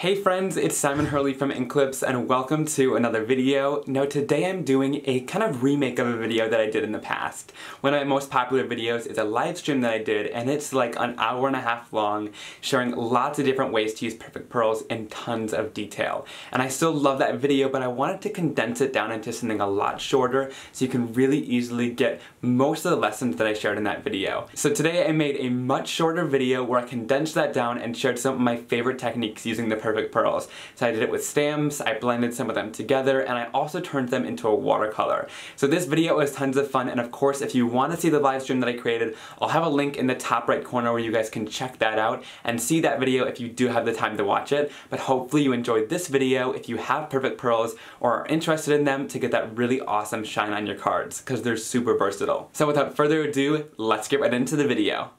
Hey friends, it's Simon Hurley from Inklipse and welcome to another video. Now today I'm doing a kind of remake of a video that I did in the past. One of my most popular videos is a live stream that I did and it's like an hour and a half long, showing lots of different ways to use perfect pearls in tons of detail. And I still love that video, but I wanted to condense it down into something a lot shorter so you can really easily get most of the lessons that I shared in that video. So today I made a much shorter video where I condensed that down and shared some of my favorite techniques using the perfect pearls. So I did it with stamps, I blended some of them together, and I also turned them into a watercolor. So this video was tons of fun, and of course if you want to see the live stream that I created, I'll have a link in the top right corner where you guys can check that out and see that video if you do have the time to watch it. But hopefully you enjoyed this video if you have perfect pearls or are interested in them to get that really awesome shine on your cards, because they're super versatile. So without further ado, let's get right into the video.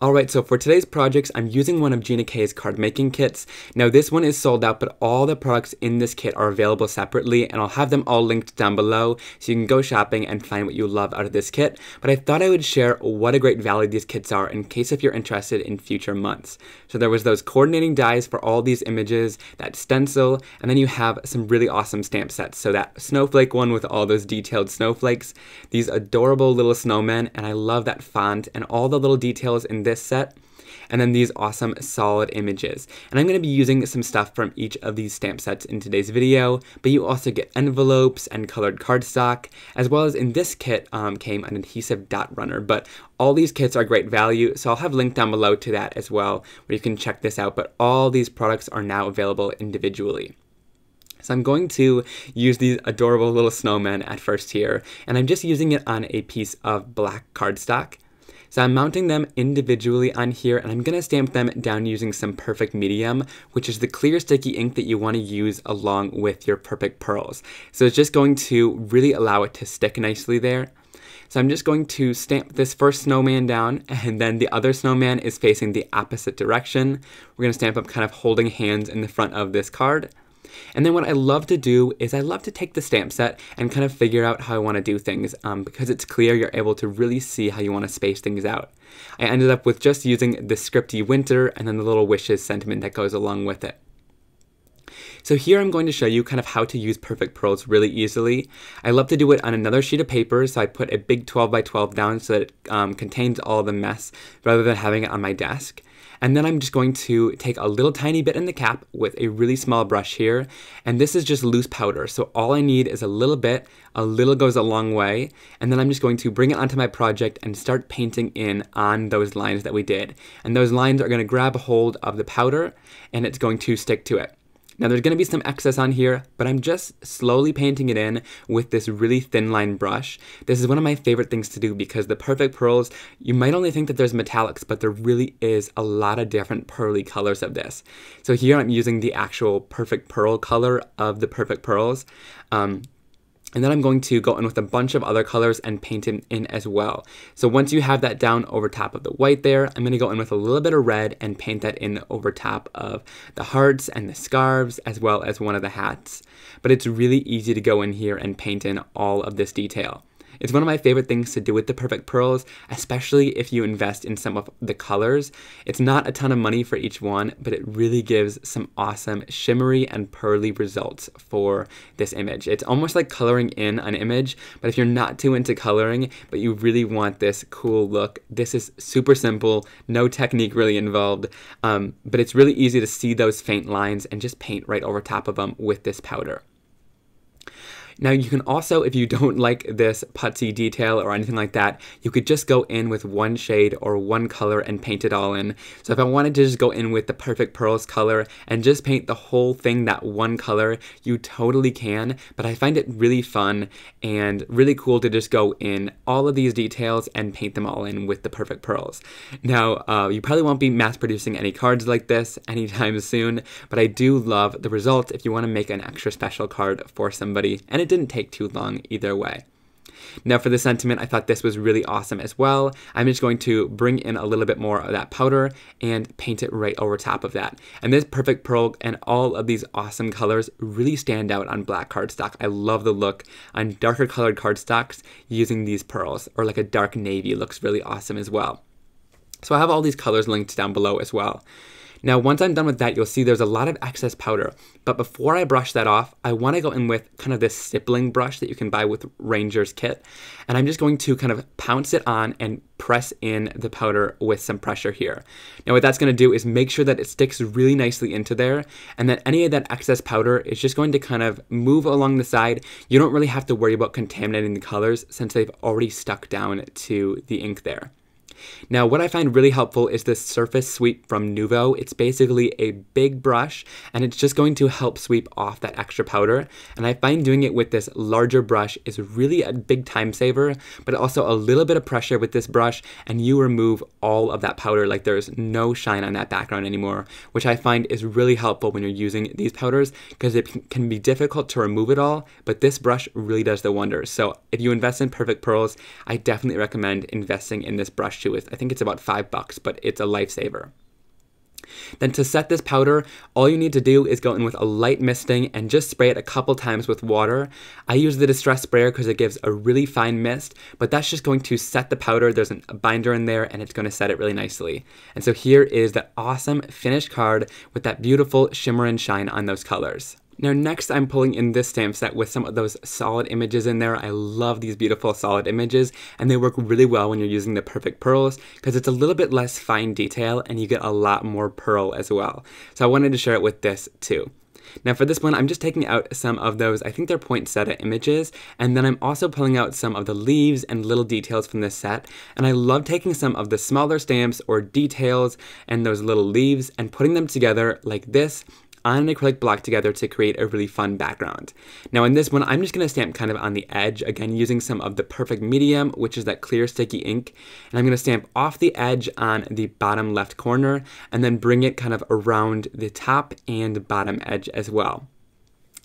Alright, so for today's projects, I'm using one of Gina K's card making kits. Now this one is sold out, but all the products in this kit are available separately, and I'll have them all linked down below so you can go shopping and find what you love out of this kit. But I thought I would share what a great value these kits are in case if you're interested in future months. So there was those coordinating dies for all these images, that stencil, and then you have some really awesome stamp sets. So that snowflake one with all those detailed snowflakes, these adorable little snowmen, and I love that font and all the little details in this set, and then these awesome solid images. And I'm going to be using some stuff from each of these stamp sets in today's video, but you also get envelopes and colored cardstock, as well as in this kit came an adhesive dot runner. But all these kits are great value, so I'll have a link down below to that as well, where you can check this out. But all these products are now available individually. So I'm going to use these adorable little snowmen at first here, and I'm just using it on a piece of black cardstock. So I'm mounting them individually on here, and I'm going to stamp them down using some Perfect Medium, which is the clear sticky ink that you want to use along with your perfect pearls. So it's just going to really allow it to stick nicely there. So I'm just going to stamp this first snowman down, and then the other snowman is facing the opposite direction. We're going to stamp up kind of holding hands in the front of this card. And then what I love to do is I love to take the stamp set and kind of figure out how I want to do things. Because it's clear, you're able to really see how you want to space things out. I ended up with just using the scripty winter and then the little wishes sentiment that goes along with it. So here I'm going to show you kind of how to use perfect pearls really easily. I love to do it on another sheet of paper, so I put a big 12 by 12 down so that it contains all the mess rather than having it on my desk. And then I'm just going to take a little tiny bit in the cap with a really small brush here, and this is just loose powder, so all I need is a little bit. A little goes a long way, and then I'm just going to bring it onto my project and start painting in on those lines that we did. And those lines are going to grab a hold of the powder, and it's going to stick to it. Now there's going to be some excess on here, but I'm just slowly painting it in with this really thin line brush. This is one of my favorite things to do because the perfect pearls, you might only think that there's metallics, but there really is a lot of different pearly colors of this. So here I'm using the actual perfect pearl color of the perfect pearls. And then I'm going to go in with a bunch of other colors and paint it in as well. So once you have that down over top of the white there, I'm going to go in with a little bit of red and paint that in over top of the hearts and the scarves, as well as one of the hats. But it's really easy to go in here and paint in all of this detail. It's one of my favorite things to do with the perfect pearls, especially if you invest in some of the colors. It's not a ton of money for each one, but it really gives some awesome shimmery and pearly results for this image. It's almost like coloring in an image, but if you're not too into coloring, but you really want this cool look, this is super simple, no technique really involved, but it's really easy to see those faint lines and just paint right over top of them with this powder. Now you can also, if you don't like this putsy detail or anything like that, you could just go in with one shade or one color and paint it all in. So if I wanted to just go in with the perfect pearls color and just paint the whole thing that one color, you totally can, but I find it really fun and really cool to just go in all of these details and paint them all in with the perfect pearls. Now, you probably won't be mass producing any cards like this anytime soon, but I do love the results if you want to make an extra special card for somebody, and it didn't take too long either way. Now for the sentiment, I thought this was really awesome as well. I'm just going to bring in a little bit more of that powder and paint it right over top of that. And this perfect pearl and all of these awesome colors really stand out on black cardstock. I love the look on darker colored cardstocks using these pearls, or like a dark navy looks really awesome as well. So I have all these colors linked down below as well. Now, once I'm done with that, you'll see there's a lot of excess powder. But before I brush that off, I want to go in with kind of this stippling brush that you can buy with Ranger's kit. And I'm just going to kind of pounce it on and press in the powder with some pressure here. Now, what that's going to do is make sure that it sticks really nicely into there, and that any of that excess powder is just going to kind of move along the side. You don't really have to worry about contaminating the colors since they've already stuck down to the ink there. Now, what I find really helpful is this surface sweep from Nuvo. It's basically a big brush, and it's just going to help sweep off that extra powder. And I find doing it with this larger brush is really a big time saver, but also a little bit of pressure with this brush, and you remove all of that powder. Like, there's no shine on that background anymore, which I find is really helpful when you're using these powders, because it can be difficult to remove it all, but this brush really does the wonders. So if you invest in Perfect Pearls, I definitely recommend investing in this brush too. I think it's about $5, but it's a lifesaver. Then to set this powder, all you need to do is go in with a light misting and just spray it a couple times with water. I use the Distress sprayer because it gives a really fine mist, but that's just going to set the powder. There's a binder in there and it's going to set it really nicely. And so here is that awesome finished card with that beautiful shimmer and shine on those colors. Now next I'm pulling in this stamp set with some of those solid images in there. I love these beautiful solid images, and they work really well when you're using the Perfect Pearls because it's a little bit less fine detail and you get a lot more pearl as well. So I wanted to share it with this too. Now for this one, I'm just taking out some of those, I think they're poinsettia images, and then I'm also pulling out some of the leaves and little details from this set. And I love taking some of the smaller stamps or details and those little leaves and putting them together like this on an acrylic block together to create a really fun background. Now in this one, I'm just going to stamp kind of on the edge, again using some of the Perfect Medium, which is that clear sticky ink, and I'm going to stamp off the edge on the bottom left corner and then bring it kind of around the top and bottom edge as well.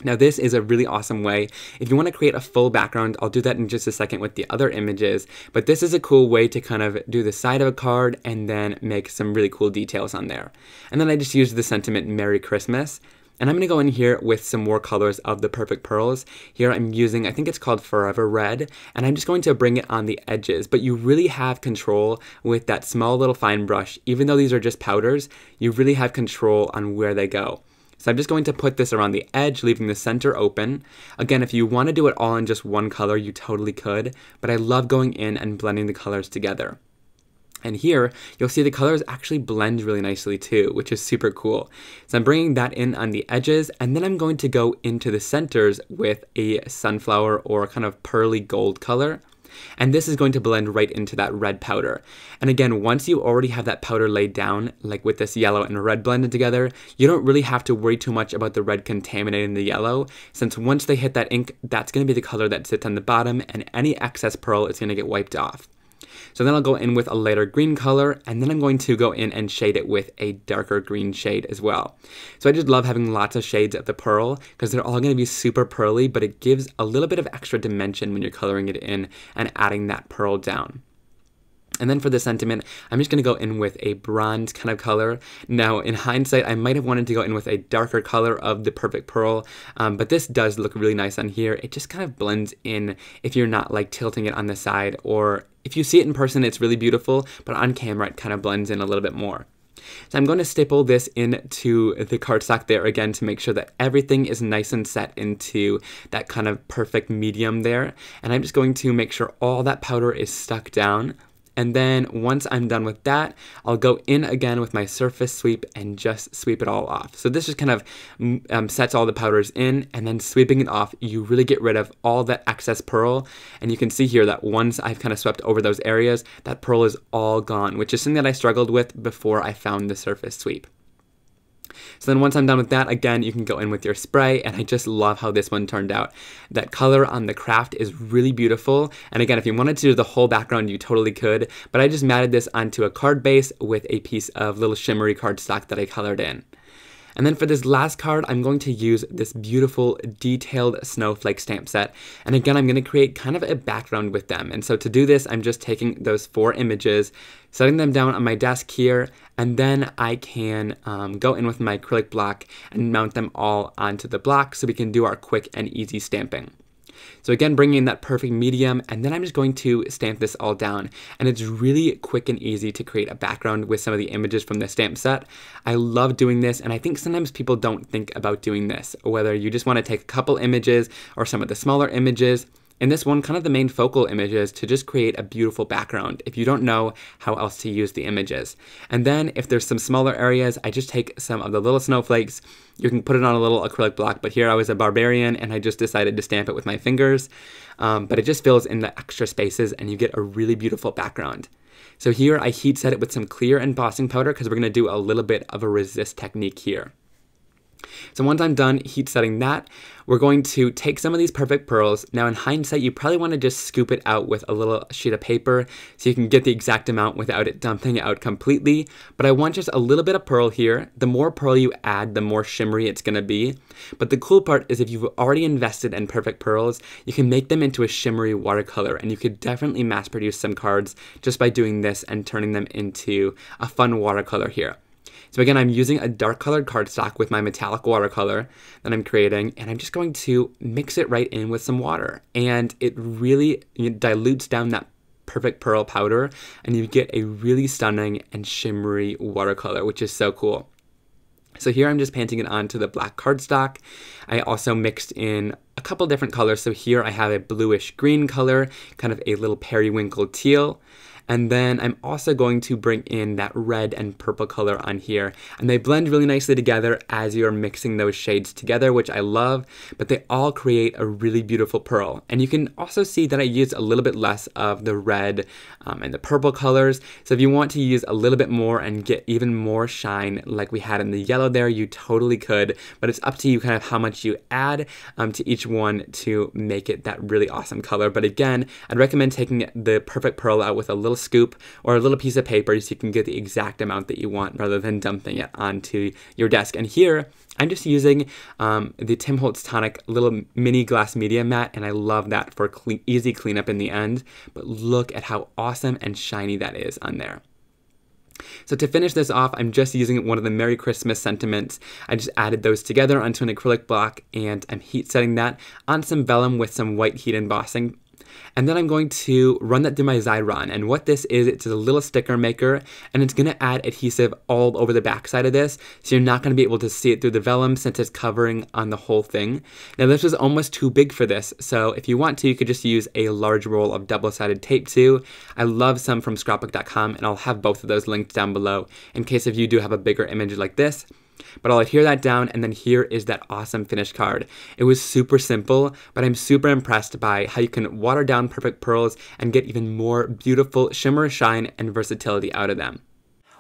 Now this is a really awesome way. If you want to create a full background, I'll do that in just a second with the other images, but this is a cool way to kind of do the side of a card and then make some really cool details on there. And then I just used the sentiment Merry Christmas. And I'm going to go in here with some more colors of the Perfect Pearls. Here I'm using, I think it's called Forever Red, and I'm just going to bring it on the edges, but you really have control with that small little fine brush. Even though these are just powders, you really have control on where they go. So I'm just going to put this around the edge, leaving the center open. Again, if you want to do it all in just one color, you totally could, but I love going in and blending the colors together. And here, you'll see the colors actually blend really nicely too, which is super cool. So I'm bringing that in on the edges, and then I'm going to go into the centers with a sunflower or kind of pearly gold color. And this is going to blend right into that red powder. And again, once you already have that powder laid down, like with this yellow and red blended together, you don't really have to worry too much about the red contaminating the yellow, since once they hit that ink, that's going to be the color that sits on the bottom, and any excess pearl is going to get wiped off. So then I'll go in with a lighter green color, and then I'm going to go in and shade it with a darker green shade as well. So I just love having lots of shades of the pearl because they're all going to be super pearly, but it gives a little bit of extra dimension when you're coloring it in and adding that pearl down. And then for the sentiment, I'm just going to go in with a bronze kind of color. Now, in hindsight, I might have wanted to go in with a darker color of the Perfect Pearl, but this does look really nice on here. It just kind of blends in if you're not like tilting it on the side, or if you see it in person, it's really beautiful, but on camera, it kind of blends in a little bit more. So I'm going to stipple this into the cardstock there again to make sure that everything is nice and set into that kind of perfect medium there. And I'm just going to make sure all that powder is stuck down. And then once I'm done with that, I'll go in again with my surface sweep and just sweep it all off. So this just kind of sets all the powders in, and then sweeping it off, you really get rid of all that excess pearl. And you can see here that once I've kind of swept over those areas, that pearl is all gone, which is something that I struggled with before I found the surface sweep. So then once I'm done with that, again, you can go in with your spray, and I just love how this one turned out. That color on the Kraft is really beautiful, and again, if you wanted to do the whole background, you totally could, but I just matted this onto a card base with a piece of little shimmery cardstock that I colored in. And then for this last card, I'm going to use this beautiful detailed snowflake stamp set. And again, I'm going to create kind of a background with them. And so to do this, I'm just taking those 4 images, setting them down on my desk here, and then I can go in with my acrylic block and mount them all onto the block so we can do our quick and easy stamping. So again, bringing in that perfect medium, and then I'm just going to stamp this all down. And it's really quick and easy to create a background with some of the images from the stamp set. I love doing this, and I think sometimes people don't think about doing this, whether you just want to take a couple images or some of the smaller images. In this one, kind of the main focal image is to just create a beautiful background if you don't know how else to use the images. And then if there's some smaller areas, I just take some of the little snowflakes. You can put it on a little acrylic block, but here I was a barbarian and I just decided to stamp it with my fingers. But it just fills in the extra spaces and you get a really beautiful background. So here I heat set it with some clear embossing powder because we're going to do a little bit of a resist technique here. So once I'm done heat setting that, we're going to take some of these perfect pearls. Now in hindsight, you probably want to just scoop it out with a little sheet of paper so you can get the exact amount without it dumping out completely. But I want just a little bit of pearl here. The more pearl you add, the more shimmery it's going to be. But the cool part is if you've already invested in perfect pearls, you can make them into a shimmery watercolor, and you could definitely mass produce some cards just by doing this and turning them into a fun watercolor here. So again, I'm using a dark colored cardstock with my metallic watercolor that I'm creating, and I'm just going to mix it right in with some water. And it really dilutes down that perfect pearl powder, and you get a really stunning and shimmery watercolor, which is so cool. So here I'm just painting it onto the black cardstock. I also mixed in a couple different colors. So here I have a bluish green color, kind of a little periwinkle teal. And then I'm also going to bring in that red and purple color on here. And they blend really nicely together as you're mixing those shades together, which I love, but they all create a really beautiful pearl. And you can also see that I used a little bit less of the red and the purple colors. So if you want to use a little bit more and get even more shine like we had in the yellow there, you totally could, but it's up to you kind of how much you add to each one to make it that really awesome color. But again, I'd recommend taking the perfect pearl out with a little scoop or a little piece of paper so you can get the exact amount that you want rather than dumping it onto your desk. And here I'm just using the Tim Holtz Tonic little mini glass media mat, and I love that for easy cleanup in the end. But look at how awesome and shiny that is on there. So to finish this off, I'm just using one of the Merry Christmas sentiments. I just added those together onto an acrylic block, and I'm heat setting that on some vellum with some white heat embossing. And then I'm going to run that through my Xyron. And what this is, it's a little sticker maker, and it's going to add adhesive all over the back side of this. So you're not going to be able to see it through the vellum since it's covering on the whole thing. Now this was almost too big for this. So if you want to, you could just use a large roll of double-sided tape too. I love some from scrapbook.com, and I'll have both of those linked down below in case if you do have a bigger image like this. But I'll adhere that down, and then here is that awesome finished card. It was super simple, but I'm super impressed by how you can water down perfect pearls and get even more beautiful shimmer, shine, and versatility out of them.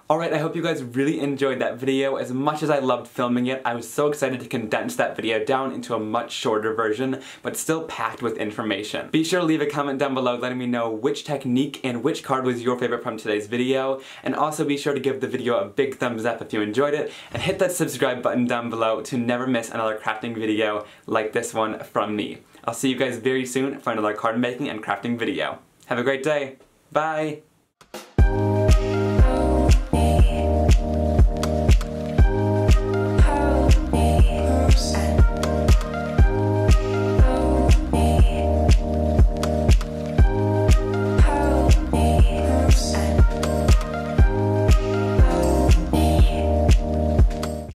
Alright, I hope you guys really enjoyed that video as much as I loved filming it. I was so excited to condense that video down into a much shorter version, but still packed with information. Be sure to leave a comment down below letting me know which technique and which card was your favorite from today's video, and also be sure to give the video a big thumbs up if you enjoyed it, and hit that subscribe button down below to never miss another crafting video like this one from me. I'll see you guys very soon for another card making and crafting video. Have a great day. Bye!